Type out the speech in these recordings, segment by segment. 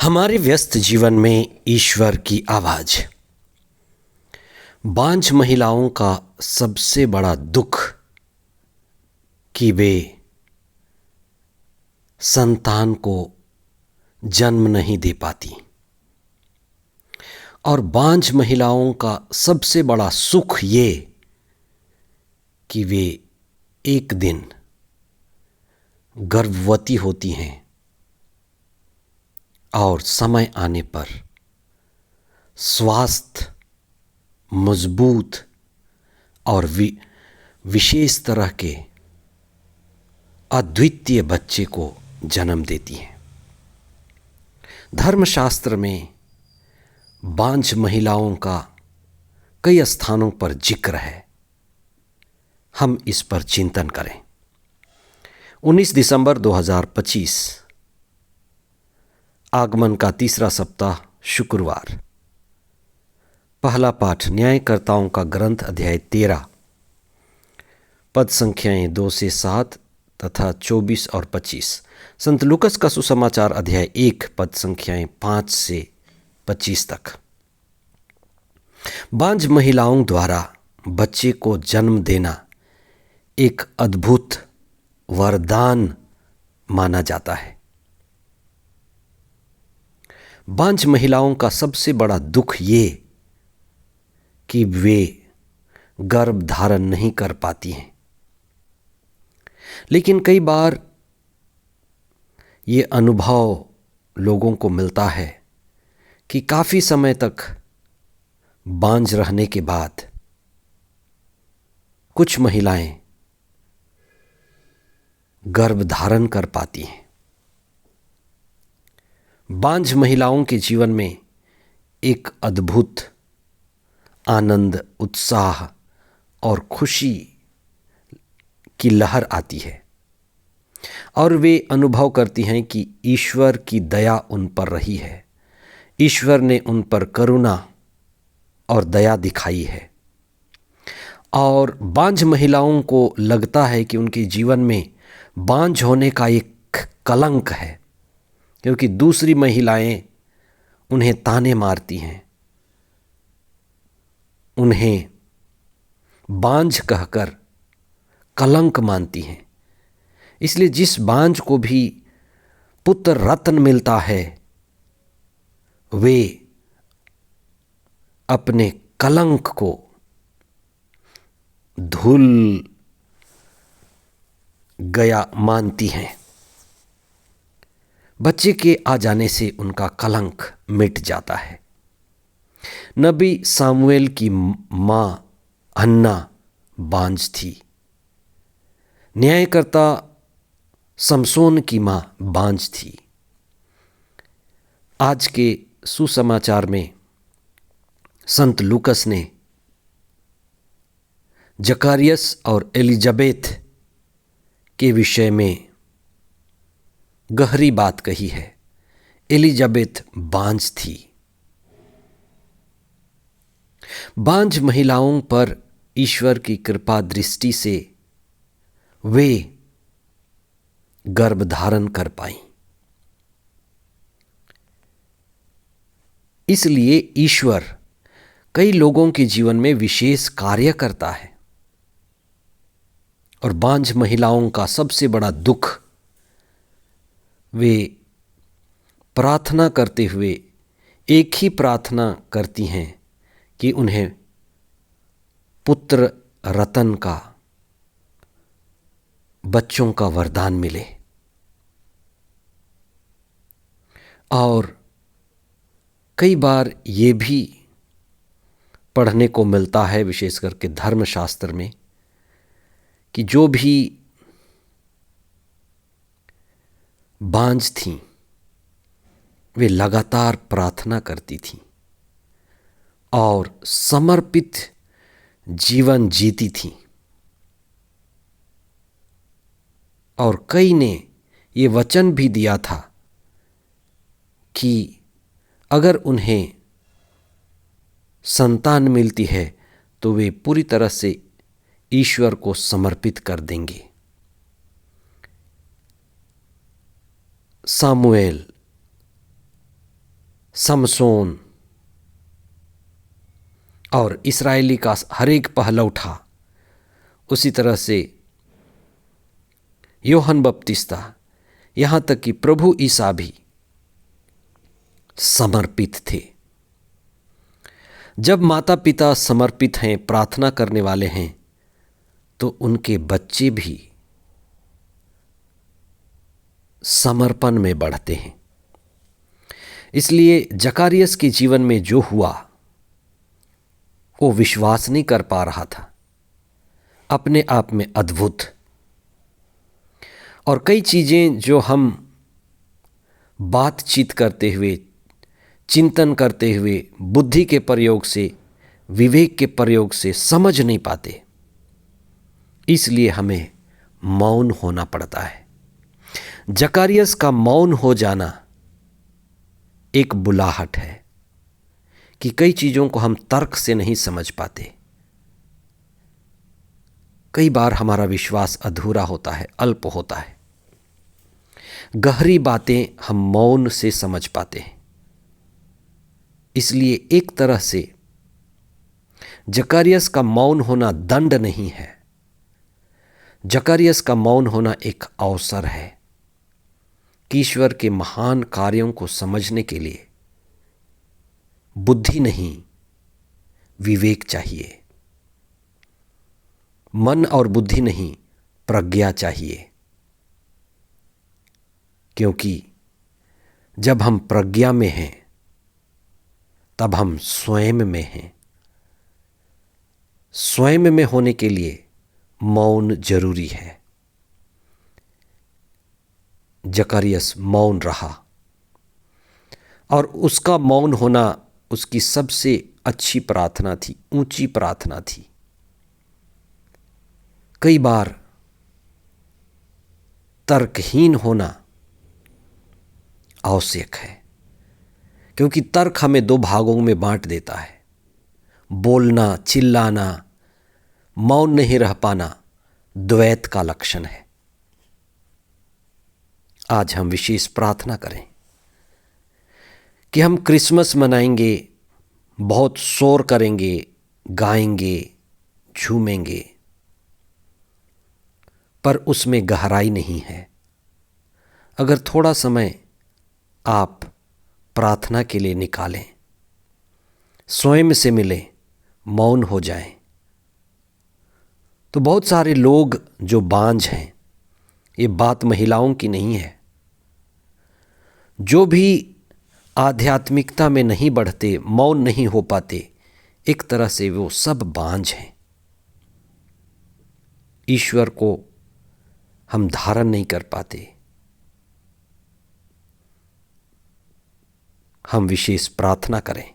हमारे व्यस्त जीवन में ईश्वर की आवाज। बांझ महिलाओं का सबसे बड़ा दुख कि वे संतान को जन्म नहीं दे पाती, और बांझ महिलाओं का सबसे बड़ा सुख ये कि वे एक दिन गर्भवती होती हैं और समय आने पर स्वास्थ्य मजबूत और विशेष तरह के अद्वितीय बच्चे को जन्म देती हैं। धर्मशास्त्र में बांझ महिलाओं का कई स्थानों पर जिक्र है। हम इस पर चिंतन करें। 19 दिसंबर 2025, आगमन का तीसरा सप्ताह, शुक्रवार। पहला पाठ न्यायकर्ताओं का ग्रंथ अध्याय 13, पद संख्याएं 2 से 7 तथा 24 और 25। संत लूकस का सुसमाचार अध्याय 1, पद संख्याएं 5 से 25 तक। बांझ महिलाओं द्वारा बच्चे को जन्म देना एक अद्भुत वरदान माना जाता है। बांझ महिलाओं का सबसे बड़ा दुख ये कि वे गर्भ धारण नहीं कर पाती हैं। लेकिन कई बार ये अनुभव लोगों को मिलता है कि काफ़ी समय तक बांझ रहने के बाद कुछ महिलाएं गर्भ धारण कर पाती हैं। बांझ महिलाओं के जीवन में एक अद्भुत आनंद, उत्साह और खुशी की लहर आती है, और वे अनुभव करती हैं कि ईश्वर की दया उन पर रही है। ईश्वर ने उन पर करुणा और दया दिखाई है। और बांझ महिलाओं को लगता है कि उनके जीवन में बांझ होने का एक कलंक है, क्योंकि दूसरी महिलाएं उन्हें ताने मारती हैं, उन्हें बांझ कहकर कलंक मानती हैं। इसलिए जिस बांझ को भी पुत्र रत्न मिलता है, वे अपने कलंक को धुल गया मानती हैं। बच्चे के आ जाने से उनका कलंक मिट जाता है। नबी सामुएल की माँ हन्ना बांझ थी। न्यायकर्ता समसोन की माँ बांझ थी। आज के सुसमाचार में संत लूकस ने जकारियस और एलिजाबेथ के विषय में गहरी बात कही है। एलिजाबेथ बांझ थी। बांझ महिलाओं पर ईश्वर की कृपा दृष्टि से वे गर्भ धारण कर पाईं। इसलिए ईश्वर कई लोगों के जीवन में विशेष कार्य करता है, और बांझ महिलाओं का सबसे बड़ा दुख वे प्रार्थना करते हुए एक ही प्रार्थना करती हैं कि उन्हें पुत्र रत्न का, बच्चों का वरदान मिले। और कई बार ये भी पढ़ने को मिलता है, विशेष करके धर्मशास्त्र में, कि जो भी बांझ थीं वे लगातार प्रार्थना करती थीं और समर्पित जीवन जीती थीं। और कई ने ये वचन भी दिया था कि अगर उन्हें संतान मिलती है तो वे पूरी तरह से ईश्वर को समर्पित कर देंगे। सामुएल समसोन और इस्राएली का हर एक पहलौठा, उसी तरह से यूहन्ना बपतिस्ता, यहाँ तक कि प्रभु ईसा भी समर्पित थे। जब माता पिता समर्पित हैं, प्रार्थना करने वाले हैं, तो उनके बच्चे भी समर्पण में बढ़ते हैं। इसलिए जकारियस के जीवन में जो हुआ वो विश्वास नहीं कर पा रहा था, अपने आप में अद्भुत। और कई चीज़ें जो हम बातचीत करते हुए, चिंतन करते हुए, बुद्धि के प्रयोग से, विवेक के प्रयोग से समझ नहीं पाते, इसलिए हमें मौन होना पड़ता है। जकारियस का मौन हो जाना एक बुलाहट है कि कई चीज़ों को हम तर्क से नहीं समझ पाते। कई बार हमारा विश्वास अधूरा होता है, अल्प होता है। गहरी बातें हम मौन से समझ पाते हैं। इसलिए एक तरह से जकारियस का मौन होना दंड नहीं है, जकारियस का मौन होना एक अवसर है कि ईश्वर के महान कार्यों को समझने के लिए बुद्धि नहीं, विवेक चाहिए। मन और बुद्धि नहीं, प्रज्ञा चाहिए। क्योंकि जब हम प्रज्ञा में हैं तब हम स्वयं में हैं। स्वयं में होने के लिए मौन जरूरी है। जकारियस मौन रहा और उसका मौन होना उसकी सबसे अच्छी प्रार्थना थी, ऊंची प्रार्थना थी। कई बार तर्कहीन होना आवश्यक है, क्योंकि तर्क हमें दो भागों में बांट देता है। बोलना, चिल्लाना, मौन नहीं रह पाना द्वैत का लक्षण है। आज हम विशेष प्रार्थना करें कि हम क्रिसमस मनाएंगे, बहुत शोर करेंगे, गाएंगे, झूमेंगे, पर उसमें गहराई नहीं है। अगर थोड़ा समय आप प्रार्थना के लिए निकालें, स्वयं से मिलें, मौन हो जाएं, तो बहुत सारे लोग जो बांझ हैं, ये बात महिलाओं की नहीं है, जो भी आध्यात्मिकता में नहीं बढ़ते, मौन नहीं हो पाते, एक तरह से वो सब बांझ हैं। ईश्वर को हम धारण नहीं कर पाते। हम विशेष प्रार्थना करें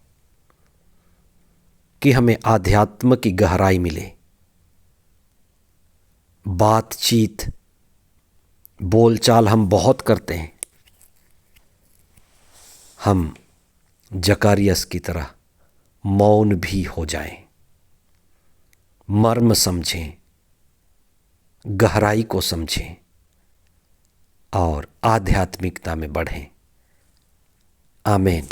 कि हमें आध्यात्म की गहराई मिले। बातचीत, बोलचाल हम बहुत करते हैं। हम जकारियस की तरह मौन भी हो जाएं, मर्म समझें, गहराई को समझें और आध्यात्मिकता में बढ़ें। आमीन।